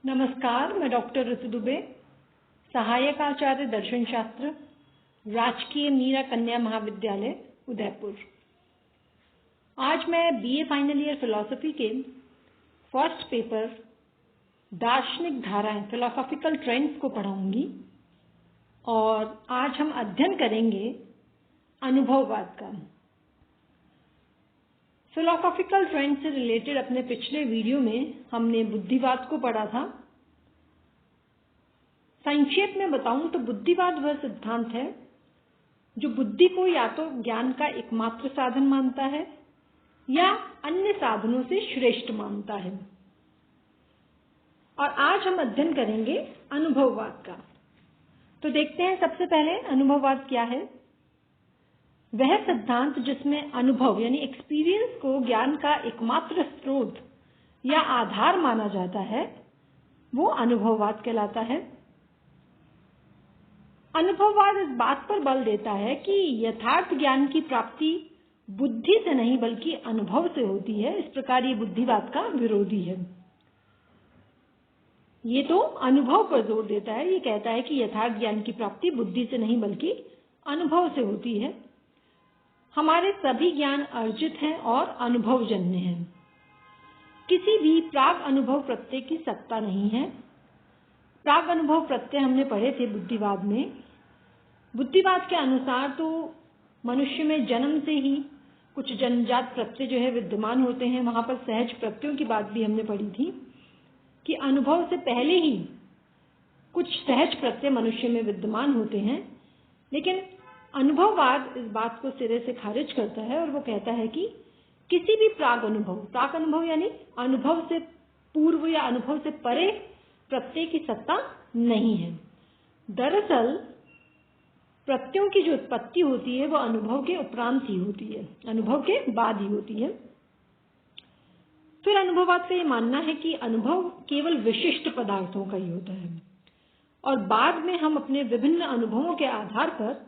नमस्कार, मैं डॉक्टर ऋतु दुबे, सहायक आचार्य दर्शन शास्त्र, राजकीय मीरा कन्या महाविद्यालय उदयपुर। आज मैं बीए फाइनल ईयर फिलॉसफी के फर्स्ट पेपर दार्शनिक धाराएं फिलोसॉफिकल ट्रेंड्स को पढ़ाऊंगी और आज हम अध्ययन करेंगे अनुभववाद का। फिलोसॉफिकल ट्रेंड से रिलेटेड अपने पिछले वीडियो में हमने बुद्धिवाद को पढ़ा था। संक्षेप में बताऊं तो बुद्धिवाद वह सिद्धांत है जो बुद्धि को या तो ज्ञान का एकमात्र साधन मानता है या अन्य साधनों से श्रेष्ठ मानता है। और आज हम अध्ययन करेंगे अनुभववाद का। तो देखते हैं सबसे पहले अनुभववाद क्या है। वह सिद्धांत जिसमें अनुभव यानी एक्सपीरियंस को ज्ञान का एकमात्र स्रोत या आधार माना जाता है वो अनुभववाद कहलाता है। अनुभववाद इस बात पर बल देता है कि यथार्थ ज्ञान की प्राप्ति बुद्धि से नहीं बल्कि अनुभव से होती है। इस प्रकार ये बुद्धिवाद का विरोधी है। ये तो अनुभव पर जोर देता है। ये कहता है कि यथार्थ ज्ञान की प्राप्ति बुद्धि से नहीं बल्कि अनुभव से होती है। हमारे सभी ज्ञान अर्जित हैं और अनुभवजन्य हैं। किसी भी प्राग अनुभव प्रत्यय की सत्ता नहीं है। प्राग अनुभव प्रत्यय हमने पढ़े थे बुद्धिवाद में। बुद्धिवाद के अनुसार तो मनुष्य में जन्म से ही कुछ जन्मजात प्रत्यय जो है विद्यमान होते हैं। वहां पर सहज प्रत्ययों की बात भी हमने पढ़ी थी कि अनुभव से पहले ही कुछ सहज प्रत्यय मनुष्य में विद्यमान होते हैं। लेकिन अनुभववाद इस बात को सिरे से खारिज करता है और वो कहता है कि किसी भी प्राग अनुभव यानी अनुभव से पूर्व या अनुभव से परे प्रत्यय की सत्ता नहीं है। दरअसल प्रत्ययों की जो उत्पत्ति होती है वो अनुभव के उपरांत ही होती है, अनुभव के बाद ही होती है। फिर अनुभववाद का ये मानना है कि अनुभव केवल विशिष्ट पदार्थों का ही होता है और बाद में हम अपने विभिन्न अनुभवों के आधार पर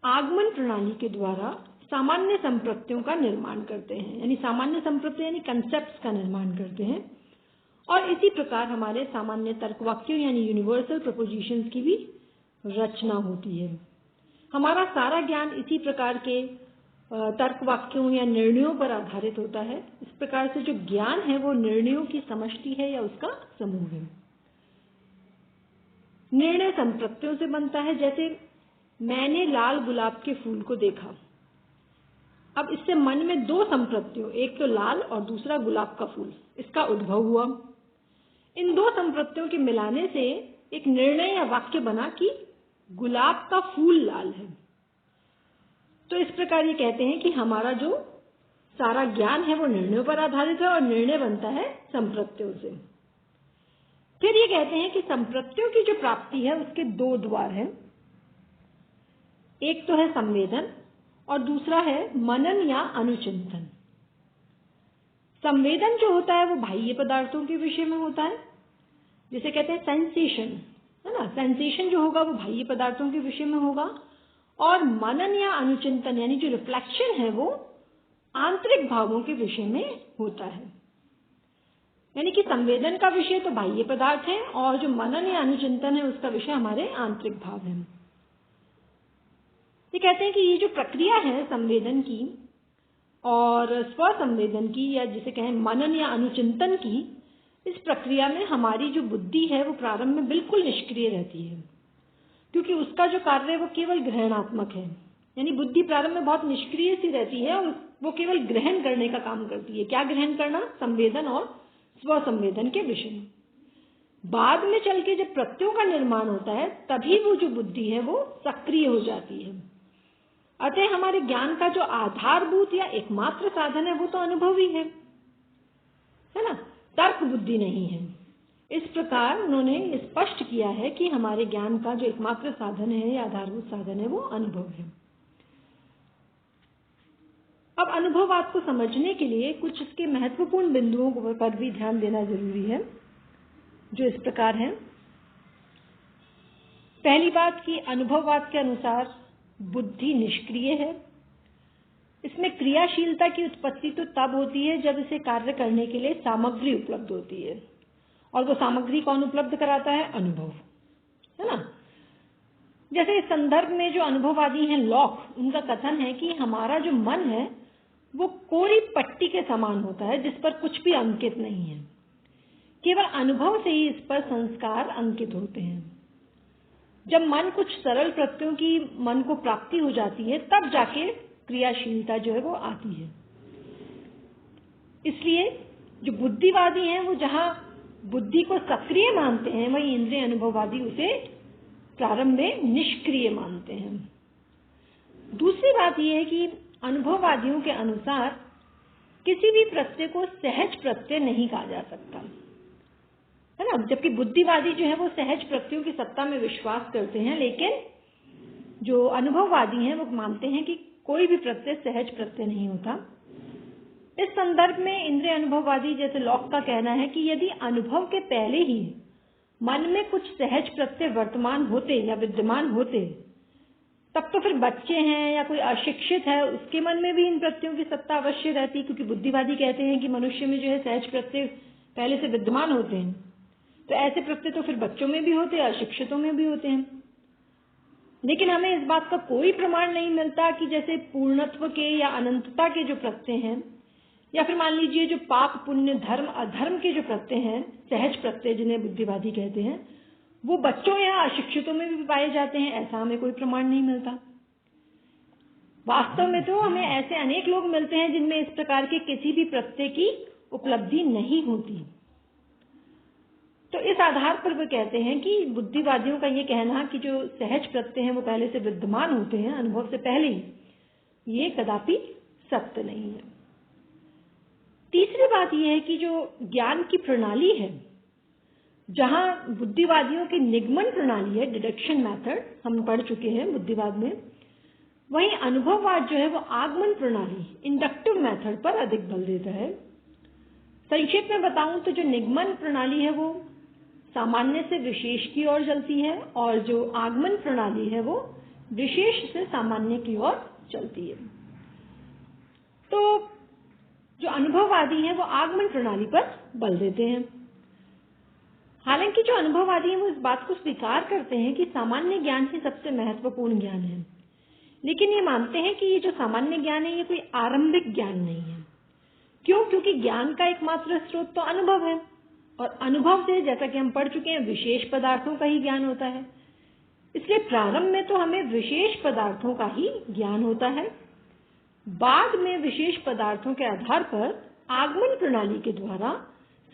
आगमन प्रणाली के द्वारा सामान्य संप्रत्ययों का निर्माण करते हैं। यानी सामान्य संप्रत्यय यानी कंसेप्ट्स का निर्माण करते हैं और इसी प्रकार हमारे सामान्य तर्कवाक्यों यानी यूनिवर्सल प्रपोजिशंस की भी रचना होती है। हमारा सारा ज्ञान इसी प्रकार के तर्कवाक्यों या निर्णयों पर आधारित होता है। इस प्रकार से जो ज्ञान है वो निर्णयों की समष्टि है या उसका समूह है। निर्णय संप्रत्ययों से बनता है। जैसे मैंने लाल गुलाब के फूल को देखा। अब इससे मन में दो संप्रत्ययों, एक तो लाल और दूसरा गुलाब का फूल, इसका उद्भव हुआ। इन दो संप्रत्ययों के मिलाने से एक निर्णय या वाक्य बना कि गुलाब का फूल लाल है। तो इस प्रकार ये कहते हैं कि हमारा जो सारा ज्ञान है वो निर्णयों पर आधारित है और निर्णय बनता है संप्रत्ययों से। फिर ये कहते हैं कि संप्रत्ययों की जो प्राप्ति है उसके दो द्वार हैं। एक तो है संवेदन और दूसरा है मनन या अनुचिंतन। संवेदन जो होता है वो बाह्य पदार्थों के विषय में होता है, जिसे कहते हैं सेंसेशन, है ना। सेंसेशन जो होगा वो बाह्य पदार्थों के विषय में होगा और मनन या अनुचिंतन यानी जो रिफ्लेक्शन है वो आंतरिक भावों के विषय में होता है। यानी कि संवेदन का विषय तो बाह्य पदार्थ है और जो मनन या अनुचिंतन है उसका विषय हमारे आंतरिक भाव है। ये कहते हैं कि ये जो प्रक्रिया है संवेदन की और स्वसंवेदन की या जिसे कहें मनन या अनुचिंतन की, इस प्रक्रिया में हमारी जो बुद्धि है वो प्रारंभ में बिल्कुल निष्क्रिय रहती है क्योंकि उसका जो कार्य है वो केवल ग्रहणात्मक है। यानी बुद्धि प्रारंभ में बहुत निष्क्रिय सी रहती है और वो केवल ग्रहण करने का काम करती है। क्या ग्रहण करना? संवेदन और स्वसंवेदन के विषय में। बाद में चल के जब प्रत्ययों का निर्माण होता है तभी वो जो बुद्धि है वो सक्रिय हो जाती है। अतः हमारे ज्ञान का जो आधारभूत या एकमात्र साधन है वो तो अनुभव ही है ना, तर्क बुद्धि नहीं है। इस प्रकार उन्होंने स्पष्ट किया है कि हमारे ज्ञान का जो एकमात्र साधन है या आधारभूत साधन है वो अनुभव है। अब अनुभववाद को समझने के लिए कुछ इसके महत्वपूर्ण बिंदुओं पर भी ध्यान देना जरूरी है, जो इस प्रकार है। पहली बात कि अनुभववाद के अनुसार बुद्धि निष्क्रिय है। इसमें क्रियाशीलता की उत्पत्ति तो तब होती है जब इसे कार्य करने के लिए सामग्री उपलब्ध होती है और वो सामग्री कौन उपलब्ध कराता है? अनुभव, है ना। जैसे इस संदर्भ में जो अनुभववादी हैं लॉक, उनका कथन है कि हमारा जो मन है वो कोरी पट्टी के समान होता है जिस पर कुछ भी अंकित नहीं है, केवल अनुभव से ही इस पर संस्कार अंकित होते हैं। जब मन कुछ सरल प्रत्ययों की मन को प्राप्ति हो जाती है तब जाके क्रियाशीलता जो है वो आती है। इसलिए जो बुद्धिवादी हैं वो जहां बुद्धि को सक्रिय मानते हैं, वही इंद्रिय अनुभववादी उसे प्रारंभ में निष्क्रिय मानते हैं। दूसरी बात यह है कि अनुभववादियों के अनुसार किसी भी प्रत्यय को सहज प्रत्यय नहीं कहा जा सकता, है ना। जबकि बुद्धिवादी जो है वो सहज प्रत्ययों की सत्ता में विश्वास करते हैं, लेकिन जो अनुभववादी हैं वो मानते हैं कि कोई भी प्रत्यय सहज प्रत्यय नहीं होता। इस संदर्भ में इंद्रिय अनुभववादी जैसे लॉक का कहना है कि यदि अनुभव के पहले ही मन में कुछ सहज प्रत्यय वर्तमान होते या विद्यमान होते, तब तो फिर बच्चे हैं या कोई अशिक्षित है उसके मन में भी इन प्रत्ययों की सत्ता अवश्य रहती, क्योंकि बुद्धिवादी कहते हैं कि मनुष्य में जो है सहज प्रत्यय पहले से विद्यमान होते हैं, तो ऐसे प्रत्यय तो फिर बच्चों में भी होते हैं, अशिक्षितों में भी होते हैं। लेकिन हमें इस बात का कोई प्रमाण नहीं मिलता कि जैसे पूर्णत्व के या अनंतता के जो प्रत्यय हैं, या फिर मान लीजिए जो पाप पुण्य धर्म अधर्म के जो प्रत्यय हैं, सहज प्रत्यय जिन्हें बुद्धिवादी कहते हैं, वो बच्चों या अशिक्षितों में भी पाए जाते हैं, ऐसा हमें कोई प्रमाण नहीं मिलता। वास्तव में तो हमें ऐसे अनेक लोग मिलते हैं जिनमें इस प्रकार के किसी भी प्रत्यय की उपलब्धि नहीं होती। तो इस आधार पर वे कहते हैं कि बुद्धिवादियों का ये कहना कि जो सहज प्रत्यय हैं वो पहले से विद्यमान होते हैं अनुभव से पहले ही, ये कदापि सत्य नहीं है। तीसरी बात यह है कि जो ज्ञान की प्रणाली है, जहां बुद्धिवादियों की निगमन प्रणाली है, डिडक्शन मेथड हम पढ़ चुके हैं बुद्धिवाद में, वहीं अनुभववाद जो है वो आगमन प्रणाली, इंडक्टिव मेथड पर अधिक बल देता है। संक्षेप में बताऊं तो जो निगमन प्रणाली है वो सामान्य से विशेष की ओर चलती है, और जो आगमन प्रणाली है वो विशेष से सामान्य की ओर चलती है। तो जो अनुभववादी हैं वो आगमन प्रणाली पर बल देते हैं। हालांकि जो अनुभववादी हैं वो इस बात को स्वीकार करते हैं कि सामान्य ज्ञान ही सबसे महत्वपूर्ण ज्ञान है, लेकिन ये मानते हैं कि ये जो सामान्य ज्ञान है ये कोई आरंभिक ज्ञान नहीं है। क्यों? क्योंकि ज्ञान का एकमात्र स्रोत तो अनुभव है, और अनुभव से, जैसा कि हम पढ़ चुके हैं, विशेष पदार्थों का ही ज्ञान होता है। इसलिए प्रारंभ में तो हमें विशेष पदार्थों का ही ज्ञान होता है, बाद में विशेष पदार्थों के आधार पर आगमन प्रणाली के द्वारा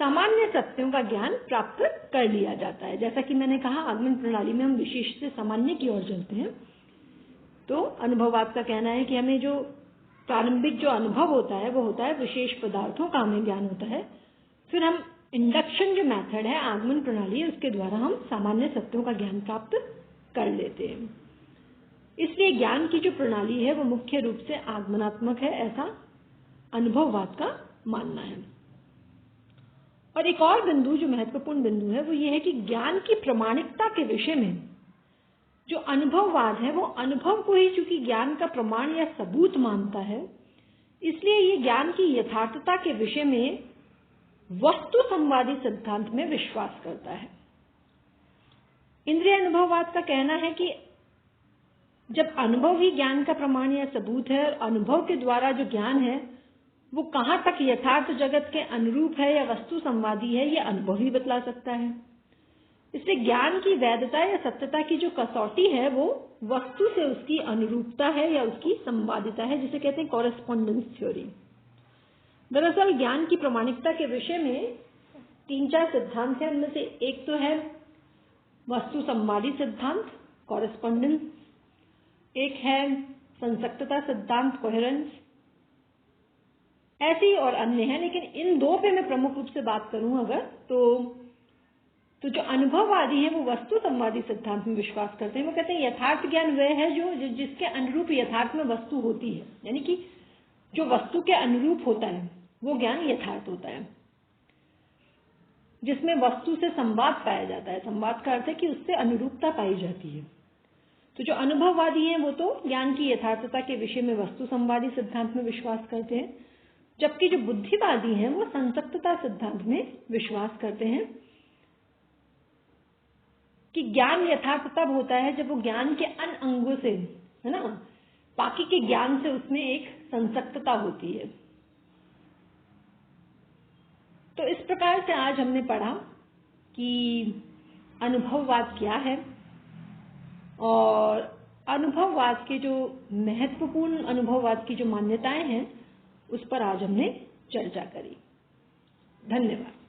सामान्य सत्यों का ज्ञान प्राप्त कर लिया जाता है। जैसा कि मैंने कहा, आगमन प्रणाली में हम विशेष से सामान्य की ओर चलते हैं। तो अनुभववाद का कहना है कि हमें जो प्रारंभिक जो अनुभव होता है वो होता है विशेष पदार्थों का हमें ज्ञान होता है, फिर हम इंडक्शन जो मेथड है, आगमन प्रणाली, उसके द्वारा हम सामान्य सत्यों का ज्ञान प्राप्त कर लेते हैं। इसलिए ज्ञान की जो प्रणाली है वो मुख्य रूप से आगमनात्मक है, ऐसा अनुभववाद का मानना है। और एक और बिंदु जो महत्वपूर्ण बिंदु है वो ये है कि ज्ञान की प्रामाणिकता के विषय में जो अनुभववाद है वो अनुभव को ही चूंकि ज्ञान का प्रमाण या सबूत मानता है, इसलिए ये ज्ञान की यथार्थता के विषय में वस्तु संवादी सिद्धांत में विश्वास करता है। इंद्रिय अनुभववाद का कहना है कि जब अनुभव ही ज्ञान का प्रमाण या सबूत है, और अनुभव के द्वारा जो ज्ञान है वो कहाँ तक यथार्थ जगत के अनुरूप है या वस्तु संवादी है, ये अनुभव ही बतला सकता है। इसलिए ज्ञान की वैधता या सत्यता की जो कसौटी है वो वस्तु से उसकी अनुरूपता है या उसकी संवादिता है, जिसे कहते हैं कॉरेस्पॉन्डेंस थ्योरी। दरअसल ज्ञान की प्रामाणिकता के विषय में 3-4 सिद्धांत हैं। उनमें से एक तो है वस्तु संवादी सिद्धांत, कॉरेस्पॉन्डेंस, एक है संसक्तता सिद्धांत, कोहेरेंस, ऐसी और अन्य हैं। लेकिन इन दो पे मैं प्रमुख रूप से बात करूं अगर तो जो अनुभववादी हैं वो वस्तु संवादी सिद्धांत में विश्वास करते हैं। वो कहते हैं यथार्थ ज्ञान वह है जो जिसके अनुरूप यथार्थ में वस्तु होती है, यानी कि जो वस्तु के अनुरूप होता है वो ज्ञान यथार्थ होता है, जिसमें वस्तु से संवाद पाया जाता है। संवाद का अर्थ है कि उससे अनुरूपता पाई जाती है। तो जो अनुभववादी हैं वो तो ज्ञान की यथार्थता के विषय में वस्तु संवादी सिद्धांत में विश्वास करते हैं, जबकि जो बुद्धिवादी हैं वो संसक्तता सिद्धांत में विश्वास करते हैं, कि ज्ञान यथार्थ तब होता है जब वो ज्ञान के अन्य अंगों से, है ना, बाकी के ज्ञान से उसमें एक संसक्तता होती है। तो इस प्रकार से आज हमने पढ़ा कि अनुभववाद क्या है और अनुभववाद के जो महत्वपूर्ण अनुभववाद की जो मान्यताएं हैं उस पर आज हमने चर्चा करी। धन्यवाद।